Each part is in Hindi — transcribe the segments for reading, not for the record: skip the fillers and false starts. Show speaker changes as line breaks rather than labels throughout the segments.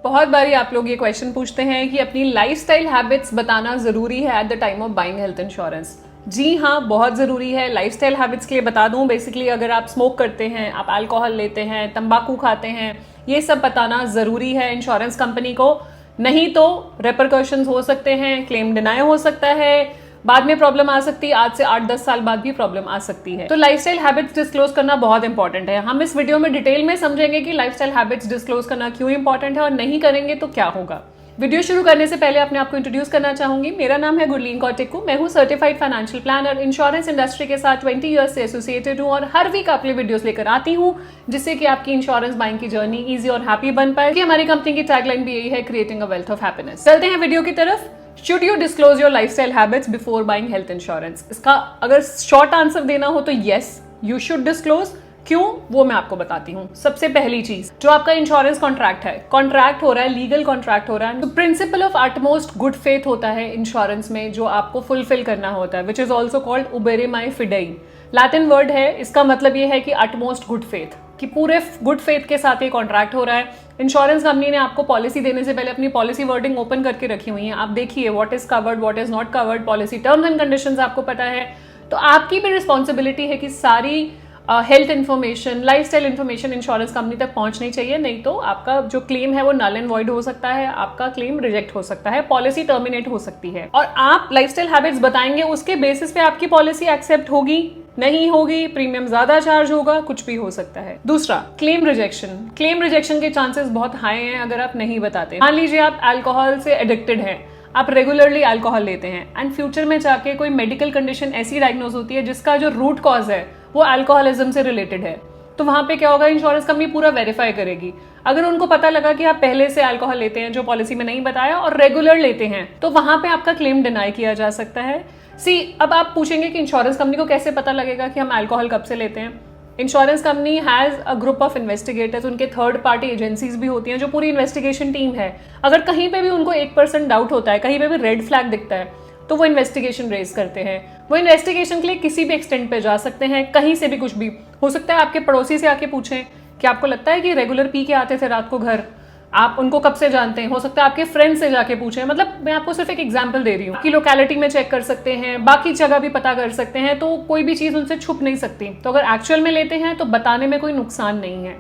बहुत बारी आप लोग ये क्वेश्चन पूछते हैं कि अपनी लाइफस्टाइल हैबिट्स बताना ज़रूरी है at the time of buying health insurance. जी हाँ, बहुत ज़रूरी है। लाइफस्टाइल हैबिट्स के लिए बता दूं, बेसिकली अगर आप स्मोक करते हैं, आप अल्कोहल लेते हैं, तंबाकू खाते हैं, ये सब बताना ज़रूरी है इंश्योरेंस कंपनी को। नहीं तो रेपरकशंस हो सकते हैं, क्लेम डिनाई हो सकता है, बाद में प्रॉब्लम आ सकती है, आज से 8-10 साल बाद भी प्रॉब्लम आ सकती है। तो लाइफस्टाइल हैबिट्स डिस्क्लोज करना बहुत इंपॉर्टेंट है। हम इस वीडियो में डिटेल में समझेंगे कि लाइफस्टाइल हैबिट्स डिस्क्लोज करना क्यों इंपॉर्टेंट है और नहीं करेंगे तो क्या होगा। वीडियो शुरू करने से पहले अपने आपको इंट्रोड्यूस करना चाहूंगी। मेरा नाम है गुरलीन कौटिकू। मैं हूँ certified financial planner, insurance industry के साथ 20 ईयर्स से एसोसिएटेड हूँ और हर वीक आपके लिए वीडियोस लेकर आती हूँ जिससे कि आपकी इंश्योरेंस बाइंग की जर्नी इजी और हैप्पी बन पाए। कि हमारी कंपनी की टैगलाइन भी यही है, creating a wealth of happiness. चलते हैं वीडियो की तरफ। Should you disclose your lifestyle habits before buying health insurance? इसका अगर शॉर्ट आंसर देना हो तो यस, यू शुड डिस्क्लोज। क्यों, वो मैं आपको बताती हूँ। सबसे पहली चीज, जो आपका इंश्योरेंस कॉन्ट्रैक्ट है, कॉन्ट्रैक्ट हो रहा है, लीगल कॉन्ट्रैक्ट हो रहा है, तो principle of utmost good faith होता है इंश्योरेंस में, जो आपको फुलफिल करना होता है, which is also called uberrimae fidei. Latin word है, इसका मतलब ये है कि अटमोस्ट गुड फेथ, कि पूरे गुड फेथ के साथ ये कॉन्ट्रैक्ट हो रहा है। इंश्योरेंस कंपनी ने आपको पॉलिसी देने से पहले अपनी पॉलिसी वर्डिंग ओपन करके रखी हुई है। आप देखिए what is covered, what is not covered, policy terms and conditions आपको पता है। तो आपकी भी रिस्पॉन्सिबिलिटी है कि सारी health information, lifestyle information insurance company तक पहुंचनी चाहिए, नहीं तो आपका जो क्लेम है वो नल एंड वॉइड हो सकता है, आपका क्लेम रिजेक्ट हो सकता है, पॉलिसी टर्मिनेट हो सकती है। और आप लाइफस्टाइल हैबिट्स बताएंगे, उसके बेसिस पे आपकी पॉलिसी एक्सेप्ट होगी, नहीं होगी, प्रीमियम ज्यादा चार्ज होगा, कुछ भी हो सकता है। दूसरा, क्लेम रिजेक्शन। क्लेम रिजेक्शन के चांसेस बहुत हाई हैं अगर आप नहीं बताते। मान लीजिए आप अल्कोहल से एडिक्टेड हैं, आप रेगुलरली अल्कोहल लेते हैं एंड फ्यूचर में जाके कोई मेडिकल कंडीशन ऐसी डायग्नोज होती है जिसका जो रूट कॉज है वो अल्कोहलिज्म से रिलेटेड है, तो वहां पे क्या होगा, इंश्योरेंस कंपनी पूरा वेरीफाई करेगी। अगर उनको पता लगा कि आप पहले से अल्कोहल लेते हैं, जो पॉलिसी में नहीं बताया, और रेगुलर लेते हैं, तो वहां पे आपका क्लेम डिनाई किया जा सकता है। अब आप पूछेंगे कि इंश्योरेंस कंपनी को कैसे पता लगेगा कि हम अल्कोहल कब से लेते हैं? Insurance company has a group of investigators, उनके थर्ड पार्टी एजेंसीज भी होती हैं जो पूरी इन्वेस्टिगेशन टीम है। अगर कहीं पे भी उनको 1% डाउट होता है, कहीं पे भी रेड फ्लैग दिखता है, तो वो इन्वेस्टिगेशन रेज करते हैं। वो इन्वेस्टिगेशन के लिए किसी भी एक्सटेंट पे जा सकते हैं, कहीं से भी कुछ भी हो सकता है। आपके पड़ोसी से आके पूछें कि आपको लगता है कि रेगुलर पी के आते थे रात को घर, आप उनको कब से जानते हैं? हो सकता है आपके फ्रेंड से जाके पूछें। मतलब मैं आपको सिर्फ एक एग्जांपल दे रही हूँ कि लोकेलिटी में चेक कर सकते हैं, बाकी जगह भी पता कर सकते हैं, तो कोई भी चीज उनसे छुप नहीं सकती। तो अगर एक्चुअल में लेते हैं तो बताने में कोई नुकसान नहीं है।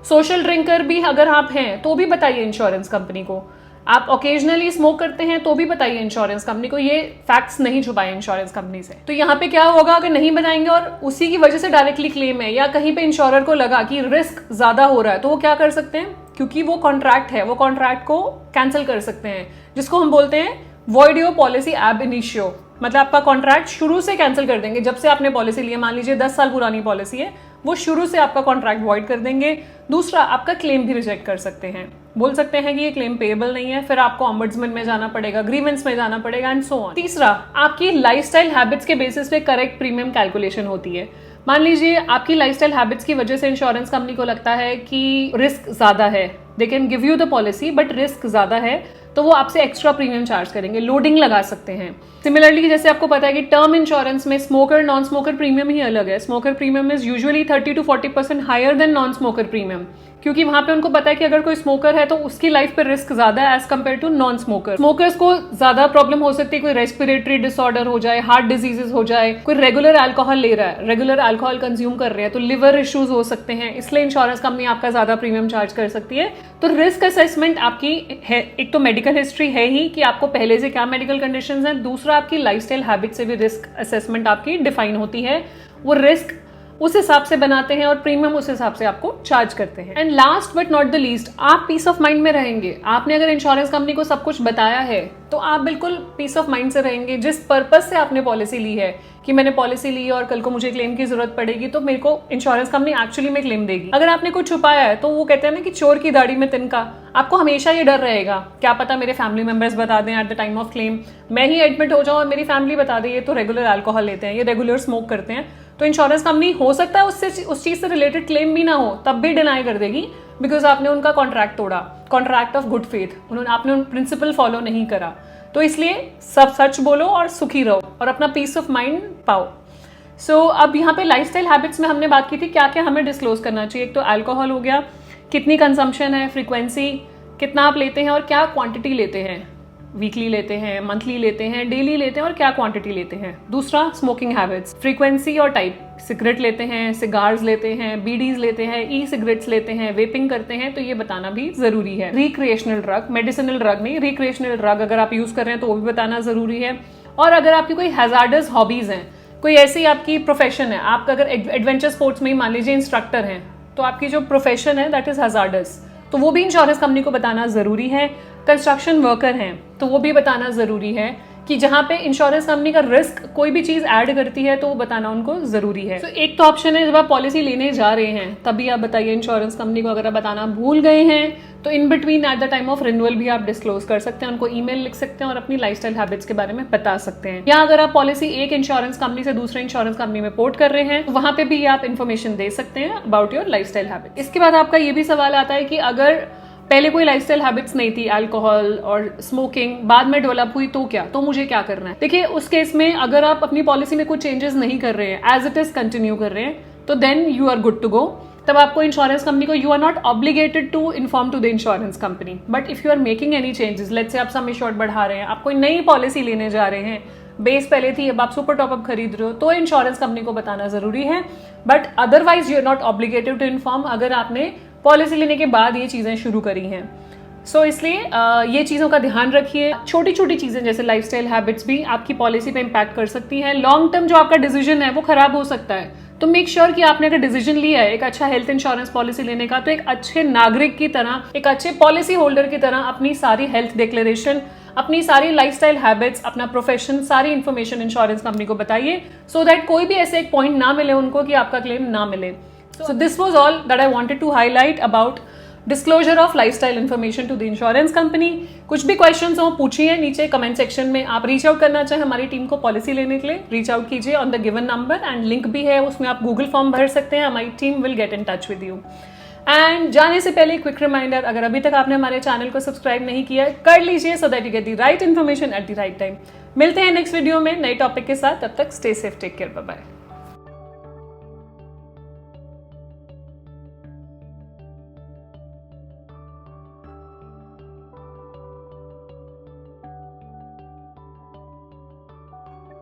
सोशल ड्रिंकर भी अगर आप हैं तो भी बताइए इंश्योरेंस कंपनी को। आप ओकेजनली स्मोक करते हैं तो भी बताइए इंश्योरेंस कंपनी को। ये फैक्ट्स नहीं छुपाए इंश्योरेंस कंपनी से। तो यहाँ पे क्या होगा, अगर नहीं बताएंगे और उसी की वजह से डायरेक्टली क्लेम है, या कहीं पे इंश्योरर को लगा कि रिस्क ज्यादा हो रहा है, तो वो क्या कर सकते हैं, क्योंकि वो कॉन्ट्रैक्ट है, वो कॉन्ट्रैक्ट को कैंसिल कर सकते हैं, जिसको हम बोलते हैं वॉइड योर पॉलिसी एब इनिशियो। मतलब आपका कॉन्ट्रैक्ट शुरू से कैंसिल कर देंगे। जब से आपने पॉलिसी ली है, मान लीजिए 10 साल पुरानी पॉलिसी है, वो शुरू से आपका कॉन्ट्रैक्ट वॉइड कर देंगे। दूसरा, आपका क्लेम भी रिजेक्ट कर सकते हैं, बोल सकते हैं कि ये क्लेम पेएबल नहीं है, फिर आपको ऑम्बड्समैन में जाना पड़ेगा, ग्रीवेंस में जाना पड़ेगा एंड सो ऑन। तीसरा, आपकी लाइफस्टाइल हैबिट्स के बेसिस पे करेक्ट प्रीमियम कैलकुलेशन होती है। मान लीजिए आपकी लाइफस्टाइल हैबिट्स की वजह से इंश्योरेंस कंपनी को लगता है कि रिस्क ज्यादा है, they can give you the policy but risk ज्यादा है, तो वो आपसे एक्स्ट्रा प्रीमियम चार्ज करेंगे, लोडिंग लगा सकते हैं। सिमिलरली, जैसे आपको पता है कि टर्म इंश्योरेंस में स्मोकर नॉन स्मोकर प्रीमियम ही अलग है। Smoker premium is usually 30 to 40% higher than non smoker premium, क्योंकि वहां पे उनको पता है कि अगर कोई स्मोकर है तो उसकी लाइफ पे रिस्क ज्यादा है as compare to non smoker. Smokers को ज्यादा प्रॉब्लम हो सकती है, कोई रेस्पिरेटरी डिसऑर्डर हो जाए, हार्ट डिजीजेस हो जाए, कोई रेगुलर अल्कोहल ले रहा है, रेगुलर अल्कोहल कंज्यूम कर रहे हैं, तो लिवर इश्यूज हो सकते हैं, इसलिए इंश्योरेंस कंपनी आपका ज्यादा प्रीमियम चार्ज कर सकती है। तो रिस्क असेसमेंट आपकी है, एक तो मेडिकल हिस्ट्री है ही कि आपको पहले से क्या मेडिकल कंडीशंस हैं, दूसरा आपकी लाइफस्टाइल हैबिट से भी रिस्क असेसमेंट आपकी डिफाइन होती है। वो रिस्क उस हिसाब से बनाते हैं और प्रीमियम उस हिसाब से आपको चार्ज करते हैं। And last but not the least, आप पीस ऑफ माइंड में रहेंगे। आपने अगर इंश्योरेंस कंपनी को सब कुछ बताया है तो आप बिल्कुल पीस ऑफ माइंड से रहेंगे। जिस पर्पज से आपने पॉलिसी ली है कि मैंने पॉलिसी ली और कल को मुझे क्लेम की जरूरत पड़ेगी तो मेरे को इंश्योरेंस कंपनी एक्चुअली में क्लेम देगी। अगर आपने कुछ छुपाया है तो वो कहते हैं ना कि चोर की दाढ़ी में तिनका, आपको हमेशा ये डर रहेगा, क्या पता मेरे फैमिली मेंबर्स बता दें eight the time of claim, मैं ही एडमिट हो जाऊं और मेरी फैमिली बता दे ये तो रेगुलर अल्कोहल लेते हैं, ये रेगुलर स्मोक करते हैं, तो इंश्योरेंस कंपनी हो सकता है उससे उस चीज से रिलेटेड क्लेम भी ना हो, तब भी डिनाई कर देगी, बिकॉज आपने उनका कॉन्ट्रैक्ट तोड़ा, कॉन्ट्रैक्ट ऑफ गुड फेथ, आपने उन प्रिंसिपल फॉलो नहीं करा। तो इसलिए सब सच बोलो और सुखी रहो और अपना पीस ऑफ माइंड पाओ। अब यहाँ पे लाइफस्टाइल हैबिट्स में हमने बात की थी क्या क्या हमें डिस्क्लोज करना चाहिए। एक तो अल्कोहल हो गया, कितनी कंजम्पशन है, फ्रीक्वेंसी, कितना आप लेते हैं और क्या क्वांटिटी लेते हैं, वीकली लेते हैं, मंथली लेते हैं, डेली लेते हैं और क्या क्वांटिटी लेते हैं। दूसरा, स्मोकिंग हैबिट्स, फ्रीक्वेंसी और टाइप, सिगरेट लेते हैं, सिगार्स लेते हैं, बीडीज लेते हैं, ई सिगरेट्स लेते हैं, वेपिंग करते हैं, तो ये बताना भी जरूरी है। रिक्रिएशनल ड्रग, मेडिसिनल ड्रग नहीं, रिक्रिएशनल ड्रग अगर आप यूज कर रहे हैं तो वो भी बताना जरूरी है। और अगर आपकी कोई हैजार्डस हॉबीज हैं, कोई ऐसी आपकी प्रोफेशन है, आप अगर एडवेंचर स्पोर्ट्स में मान लीजिए इंस्ट्रक्टर हैं, तो आपकी जो प्रोफेशन है दैट इज हैजार्डस, तो वो भी इंश्योरेंस कंपनी को बताना जरूरी है। कंस्ट्रक्शन वर्कर हैं तो वो भी बताना जरूरी है कि जहां पे इंश्योरेंस कंपनी का रिस्क कोई भी चीज ऐड करती है तो वो बताना उनको जरूरी है। तो एक तो ऑप्शन है जब आप पॉलिसी लेने जा रहे हैं तभी आप बताइए इंश्योरेंस कंपनी को। अगर आप बताना भूल गए हैं तो in between eight the time of renewal भी आप डिस्क्लोज कर सकते हैं, उनको ईमेल लिख सकते हैं और अपनी लाइफस्टाइल हैबिट्स के बारे में बता सकते हैं। या अगर आप पॉलिसी एक इंश्योरेंस कंपनी से दूसरे इंश्योरेंस कंपनी में पोर्ट कर रहे हैं तो वहां पे भी आप इन्फॉर्मेशन दे सकते हैं अबाउट योर लाइफस्टाइल हैबिट। इसके बाद आपका ये भी सवाल आता है कि अगर पहले कोई लाइफस्टाइल हैबिट्स नहीं थी, अल्कोहल और स्मोकिंग, बाद में डेवलप हुई तो क्या, तो मुझे क्या करना है। देखिए उस केस में अगर आप अपनी पॉलिसी में कुछ चेंजेस नहीं कर रहे हैं, एज इट इज कंटिन्यू कर रहे हैं, तो then you are good to go. तब आपको इंश्योरेंस कंपनी को, you are not obligated to inform to the insurance company, but if you are making any changes, let's say आप सम एश्योर्ड बढ़ा रहे हैं, आप कोई नई पॉलिसी लेने जा रहे हैं, बेस पहले थी अब आप सुपर टॉपअप खरीद रहे हो, तो इंश्योरेंस कंपनी को बताना जरूरी है। But otherwise you are not obligated to inform अगर आपने पॉलिसी लेने के बाद ये चीजें शुरू करी हैं। सो इसलिए ये चीज़ों का ध्यान रखिए। छोटी छोटी चीज़ें जैसे लाइफस्टाइल हैबिट्स भी आपकी पॉलिसी पे इम्पैक्ट कर सकती हैं। लॉन्ग टर्म जो आपका डिसीजन है वो खराब हो सकता है, तो मेक श्योर कि आपने अगर डिसीजन लिया है एक अच्छा हेल्थ इंश्योरेंस पॉलिसी लेने का, तो एक अच्छे नागरिक की तरह, एक अच्छे पॉलिसी होल्डर की तरह अपनी सारी हेल्थ डिक्लेरेशन, अपनी सारी लाइफस्टाइल हैबिट्स, अपना प्रोफेशन, सारी इन्फॉर्मेशन इंश्योरेंस कंपनी को बताइए, सो दैट कोई भी ऐसे एक पॉइंट ना मिले उनको कि आपका क्लेम ना मिले। So this was all that I wanted to highlight about disclosure of lifestyle information to the insurance company. कुछ भी क्वेश्चंस हो पूछिए नीचे कमेंट सेक्शन में। आप रीच आउट करना चाहें हमारी टीम को पॉलिसी लेने के लिए, रीच आउट कीजिए on the given number, and link भी है उसमें, आप गूगल फॉर्म भर सकते हैं, हमारी team will get in touch with you. And जाने से पहले क्विक रिमाइंडर, अगर अभी तक आपने हमारे चैनल को सब्सक्राइब नहीं किया कर लीजिए, so that you get the right information at the right time. मिलते हैं नेक्स्ट वीडियो में नए टॉपिक के साथ, तब तक stay safe, take care, bye bye.